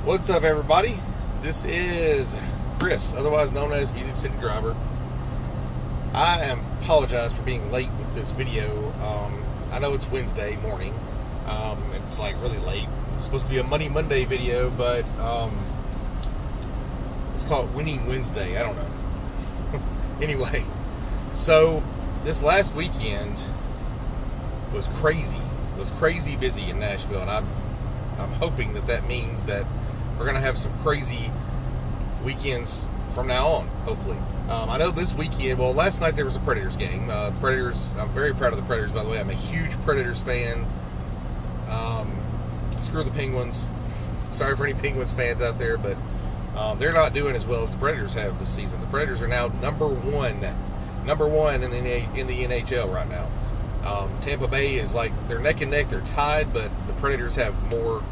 What's up, everybody? This is Chris, otherwise known as Music City Driver. I apologize for being late with this video. I know it's Wednesday morning. It's like really late. It's supposed to be a Monday video, but let's call it Winning Wednesday. I don't know. Anyway, so this last weekend was crazy busy in Nashville, and I'm hoping that means that we're going to have some crazy weekends from now on, hopefully. I know this weekend, well, last night there was a Predators game. The Predators, I'm very proud of the Predators, by the way. I'm a huge Predators fan. Screw the Penguins. Sorry for any Penguins fans out there, but they're not doing as well as the Predators have this season. The Predators are now number one in the NHL right now. Tampa Bay is like, they're neck and neck, they're tied, but the Predators have more.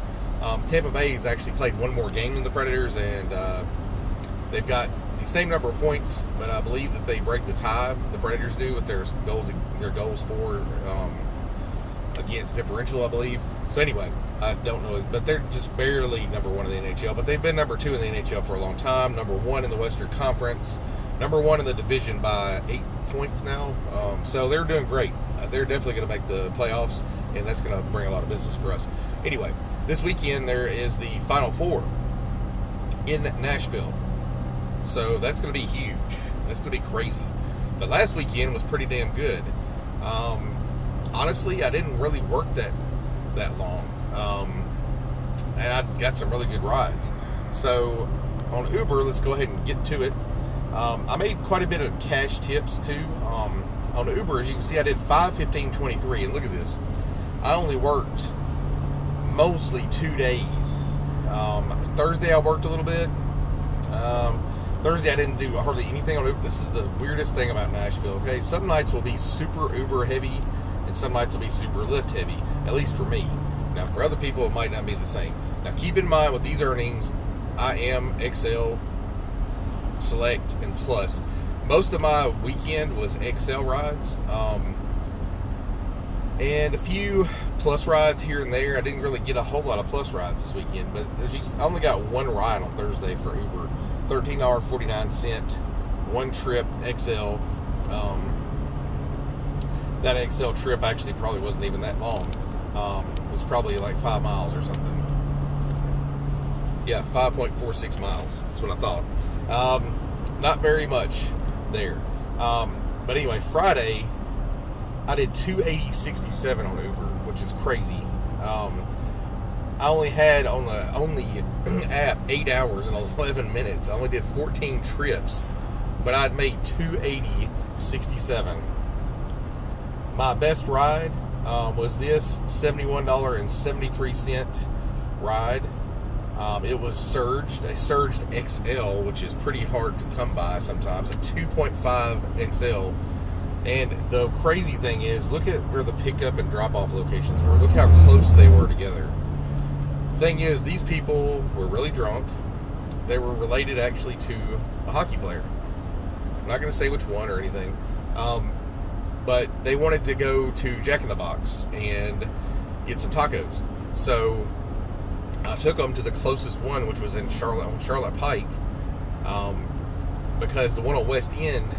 Tampa Bay has actually played one more game than the Predators, and they've got the same number of points, but I believe that they break the tie, the Predators do, with their goals for against differential, I believe. So anyway, I don't know, but they're just barely number one in the NHL, but they've been number two in the NHL for a long time, number one in the Western Conference, number one in the division by 8 points now. So they're doing great. They're definitely going to make the playoffs, and that's going to bring a lot of business for us. Anyway, this weekend there is the Final Four in Nashville. So that's going to be huge. That's going to be crazy. But last weekend was pretty damn good. Honestly, I didn't really work that long. And I got some really good rides. So on Uber, let's go ahead and get to it. I made quite a bit of cash tips too. On Uber, as you can see, I did 5, 15, 23, and look at this. I only worked mostly 2 days. Thursday I worked a little bit. Thursday I didn't do hardly anything on Uber. This is the weirdest thing about Nashville, okay? Some nights will be super Uber heavy, and some nights will be super Lyft heavy, at least for me. Now, for other people, it might not be the same. Now, keep in mind with these earnings, I am XL, Select, and Plus. Most of my weekend was XL rides, and a few Plus rides here and there. I didn't really get a whole lot of Plus rides this weekend, but as you see, I only got one ride on Thursday for Uber, $13.49, one trip XL. That XL trip actually probably wasn't even that long. It was probably like 5 miles or something. Yeah, 5.46 miles. That's what I thought. Not very much there. But anyway, Friday I did 280.67 on Uber, which is crazy. I only had on the app 8 hours and 11 minutes. I only did 14 trips, but I'd made 280.67. My best ride was this $71.73 ride. It was surged, a surged XL, which is pretty hard to come by sometimes, a 2.5 XL. And the crazy thing is, look at where the pickup and drop-off locations were. Look how close they were together. The thing is, these people were really drunk. They were related actually to a hockey player. I'm not going to say which one or anything. But they wanted to go to Jack in the Box and get some tacos. So I took them to the closest one, which was in Charlotte Pike, because the one on West End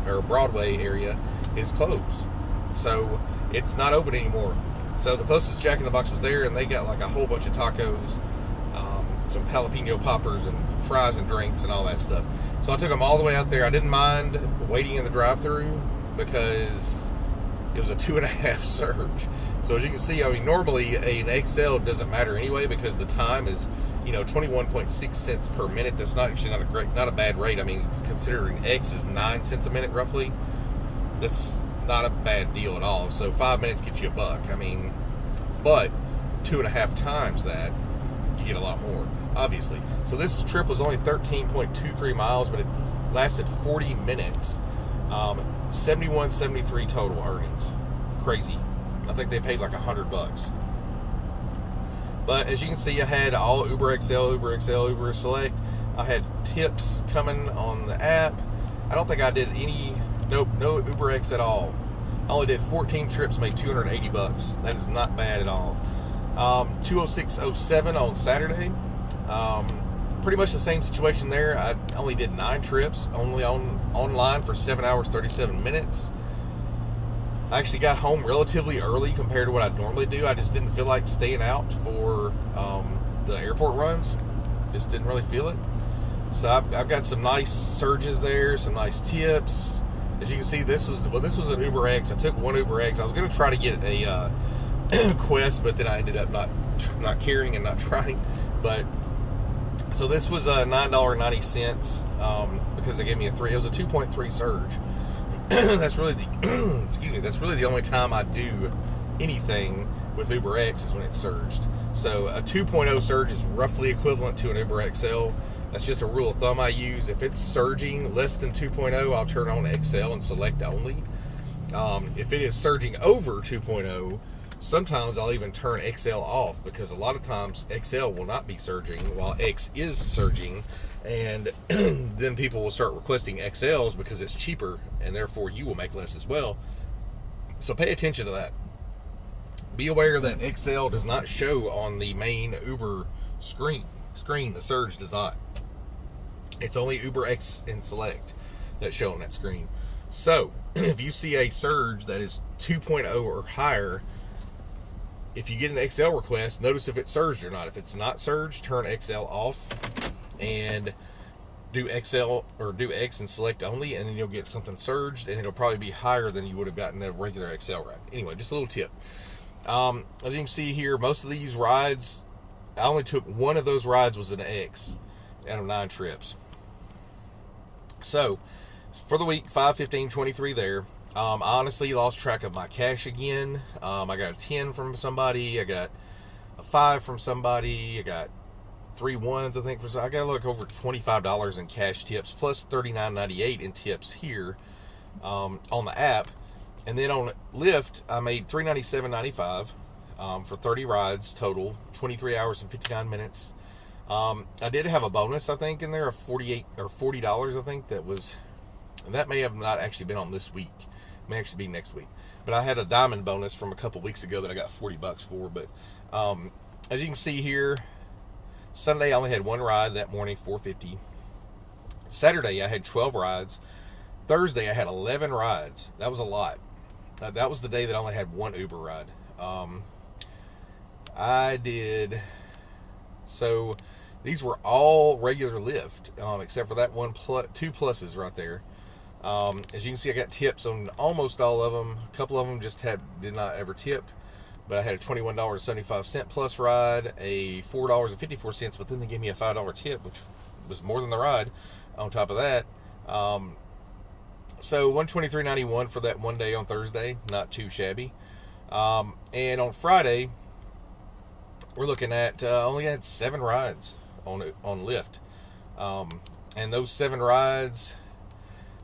or Broadway area is closed, so it's not open anymore. So the closest Jack in the Box was there, and they got like a whole bunch of tacos, some jalapeno poppers and fries and drinks and all that stuff. So I took them all the way out there. I didn't mind waiting in the drive-thru because it was a 2.5 surge. So as you can see, I mean, normally an XL doesn't matter anyway because the time is, 21.6 cents per minute. That's not a bad rate. I mean, considering X is 9 cents a minute roughly, that's not a bad deal at all. So 5 minutes gets you $1. I mean, but 2.5 times that, you get a lot more, obviously. So this trip was only 13.23 miles, but it lasted 40 minutes. 71.73 total earnings. Crazy. I think they paid like $100. But as you can see, I had all Uber XL, Uber XL, Uber Select. I had tips coming on the app. I don't think I did no Uber X at all. I only did 14 trips, made $280. That is not bad at all. 206.07 on Saturday. Pretty much the same situation there. I only did 9 trips, only online for 7 hours 37 minutes. I actually got home relatively early compared to what I'd normally do. I just didn't feel like staying out for the airport runs. Just didn't really feel it. So I've got some nice surges there, some nice tips. As you can see, this was an Uber X. I took one Uber X. I was going to try to get a Quest, but then I ended up not caring and not trying. But so this was $9.90 because they gave me a 3. It was a 2.3 surge. That's really the excuse me. That's really the only time I do anything with Uber X is when it's surged. So a 2.0 surge is roughly equivalent to an Uber XL. That's just a rule of thumb I use. If it's surging less than 2.0, I'll turn on XL and select only. If it is surging over 2.0, sometimes I'll even turn XL off, because a lot of times XL will not be surging while X is surging, and then people will start requesting XLs because it's cheaper, and therefore you will make less as well. So pay attention to that. Be aware that XL does not show on the main Uber screen. The surge does not. It's only Uber X and Select that show on that screen. So if you see a surge that is 2.0 or higher, if you get an XL request, notice if it's surged or not. If it's not surged, turn XL off and do XL or do X and Select only, and then you'll get something surged, and it'll probably be higher than you would have gotten a regular XL ride. Anyway, just a little tip. As you can see here, most of these rides, I only took one of those rides was an X out of 9 trips. So for the week, 5, 15, 23 there. I honestly lost track of my cash again. I got a 10 from somebody. I got a 5 from somebody. I got 3 ones, I think. I got like over $25 in cash tips, plus $39.98 in tips here on the app. And then on Lyft, I made $397.95 for 30 rides total, 23 hours and 59 minutes. I did have a bonus, I think, in there of $40, I think, and that may have not actually been on this week. It may actually be next week. But I had a diamond bonus from a couple weeks ago that I got $40 for. But as you can see here, Sunday I only had 1 ride that morning, $4.50. Saturday I had 12 rides. Thursday I had 11 rides. That was a lot. That was the day that I only had 1 Uber ride. So these were all regular Lyft, except for that 2 pluses right there. As you can see, I got tips on almost all of them. A couple of them just did not ever tip, but I had a $21.75 plus ride, a $4.54, but then they gave me a $5 tip, which was more than the ride on top of that. So $123.91 for that one day on Thursday, not too shabby. And on Friday, we're looking at only had 7 rides on Lyft, and those 7 rides,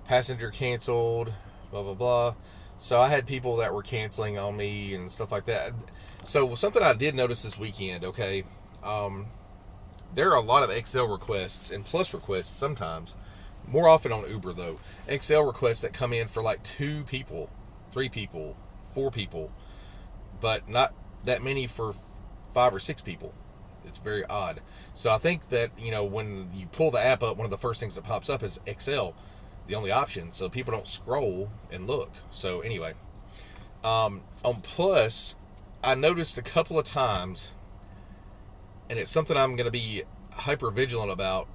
passenger canceled, blah blah blah. So I had people that were canceling on me and stuff like that. So something I did notice this weekend, okay, there are a lot of XL requests and plus requests sometimes. More often on Uber though, XL requests that come in for like 2 people, 3 people, 4 people, but not that many for 5 or 6 people. It's very odd. So I think that, when you pull the app up, one of the first things that pops up is XL, the only option, so people don't scroll and look. So anyway, on Plus, I noticed a couple of times, and it's something I'm going to be hyper vigilant about.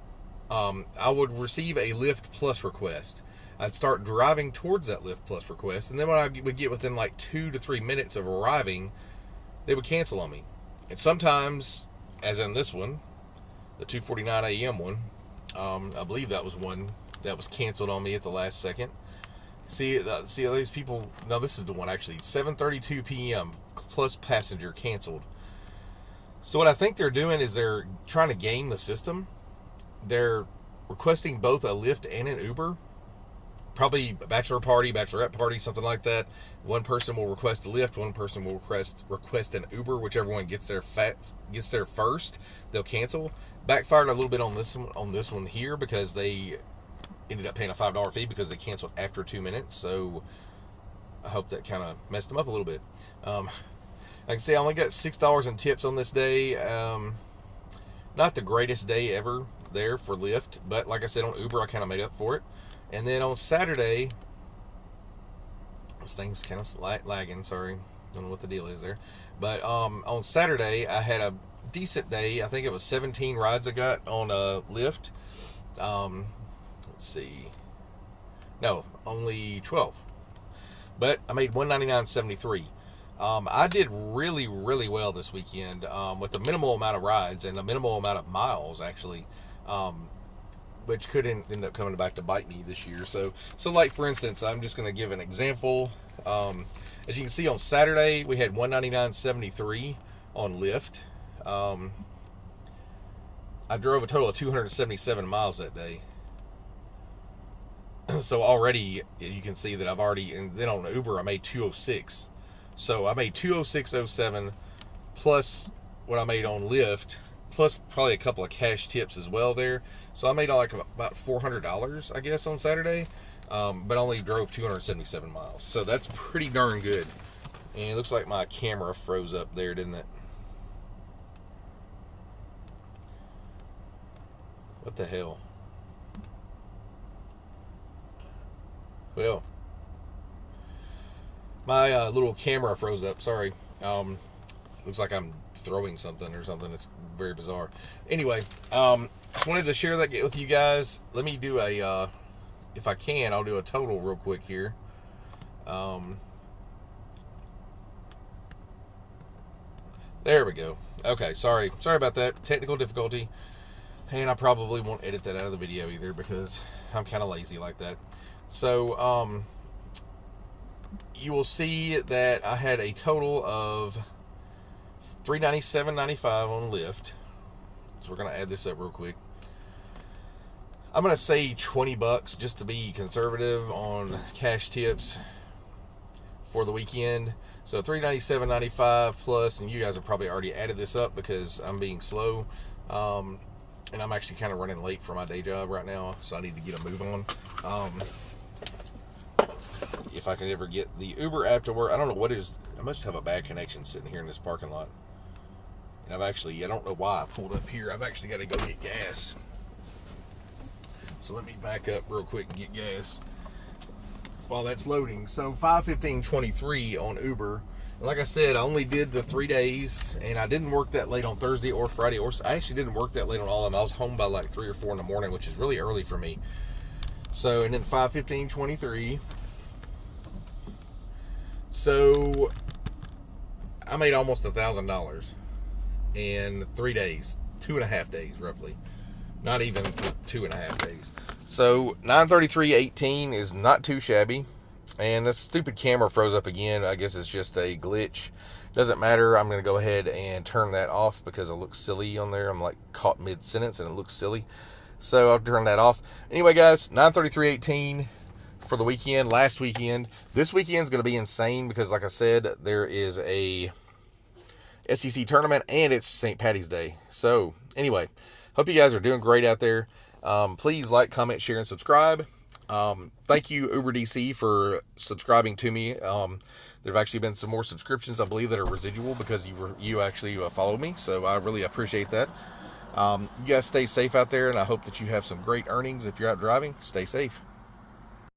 I would receive a Lyft Plus request. I'd start driving towards that Lyft Plus request, and then when I would get within like 2 to 3 minutes of arriving, they would cancel on me. And sometimes, as in this one, the 2:49 a.m. one, I believe that was one that was canceled on me at the last second. See all these people. No, this is the one actually. 7:32 p.m. plus passenger canceled. So what I think they're doing is they're trying to game the system. They're requesting both a Lyft and an Uber. Probably a bachelor party, bachelorette party, something like that. One person will request a Lyft, one person will request an Uber. Whichever one gets there first, they'll cancel. Backfired a little bit on this one here, because they ended up paying a $5 fee because they canceled after 2 minutes. So I hope that kind of messed them up a little bit. Like I say, I only got $6 in tips on this day. Not the greatest day ever there for Lyft, but like I said, on Uber I kind of made up for it. And then on Saturday, this thing's kind of lagging. Sorry, don't know what the deal is there. But on Saturday I had a decent day. I think it was 17 rides I got on Lyft. Let's see. No, only 12. But I made $199.73. I did really, really well this weekend with a minimal amount of rides and a minimal amount of miles, actually, which could end up coming back to bite me this year. So like, for instance, I'm just going to give an example. As you can see, on Saturday, we had $199.73 on Lyft. I drove a total of 277 miles that day. So already you can see that I've already, and then on Uber I made 206. So I made 206.07 plus what I made on Lyft, plus probably a couple of cash tips as well there. So I made like about $400, I guess, on Saturday, but only drove 277 miles. So that's pretty darn good. And it looks like my camera froze up there, didn't it? What the hell? Well, my little camera froze up. Sorry. Looks like I'm throwing something or something. It's very bizarre. Anyway, just wanted to share that with you guys. Let me do a, if I can, I'll do a total real quick here. There we go. Okay, sorry about that. Technical difficulty. And I probably won't edit that out of the video either because I'm kind of lazy like that. So, you will see that I had a total of $397.95 on Lyft. So we're going to add this up real quick. I'm going to say $20 just to be conservative on cash tips for the weekend. So $397.95 plus, and you guys have probably already added this up because I'm being slow. And I'm actually kind of running late for my day job right now, so I need to get a move on. If I can ever get the Uber app to work. I don't know what is. I must have a bad connection sitting here in this parking lot. And I don't know why I pulled up here. I've actually got to go get gas. So let me back up real quick and get gas while that's loading. So 5:15:23 on Uber. And like I said, I only did the 3 days, and I didn't work that late on Thursday or Friday. I actually didn't work that late on all of them. I was home by like 3 or 4 in the morning, which is really early for me. So, and then 5:15:23. So I made almost $1,000 in 3 days, 2.5 days roughly, not even 2.5 days. So 933.18 is not too shabby. And this stupid camera froze up again. I guess it's just a glitch. Doesn't matter. I'm going to go ahead and turn that off because it looks silly on there. I'm like caught mid-sentence and it looks silly. So I'll turn that off. Anyway, guys, 933.18 for the weekend, last weekend. This weekend's going to be insane because, like I said, there is a SEC tournament and it's St. Patty's Day. So anyway, hope you guys are doing great out there. Please like, comment, share, and subscribe. Thank you, Uber DC, for subscribing to me. There have actually been some more subscriptions, I believe, that are residual because you actually followed me. So I really appreciate that. You guys stay safe out there, and I hope that you have some great earnings. If you're out driving, stay safe.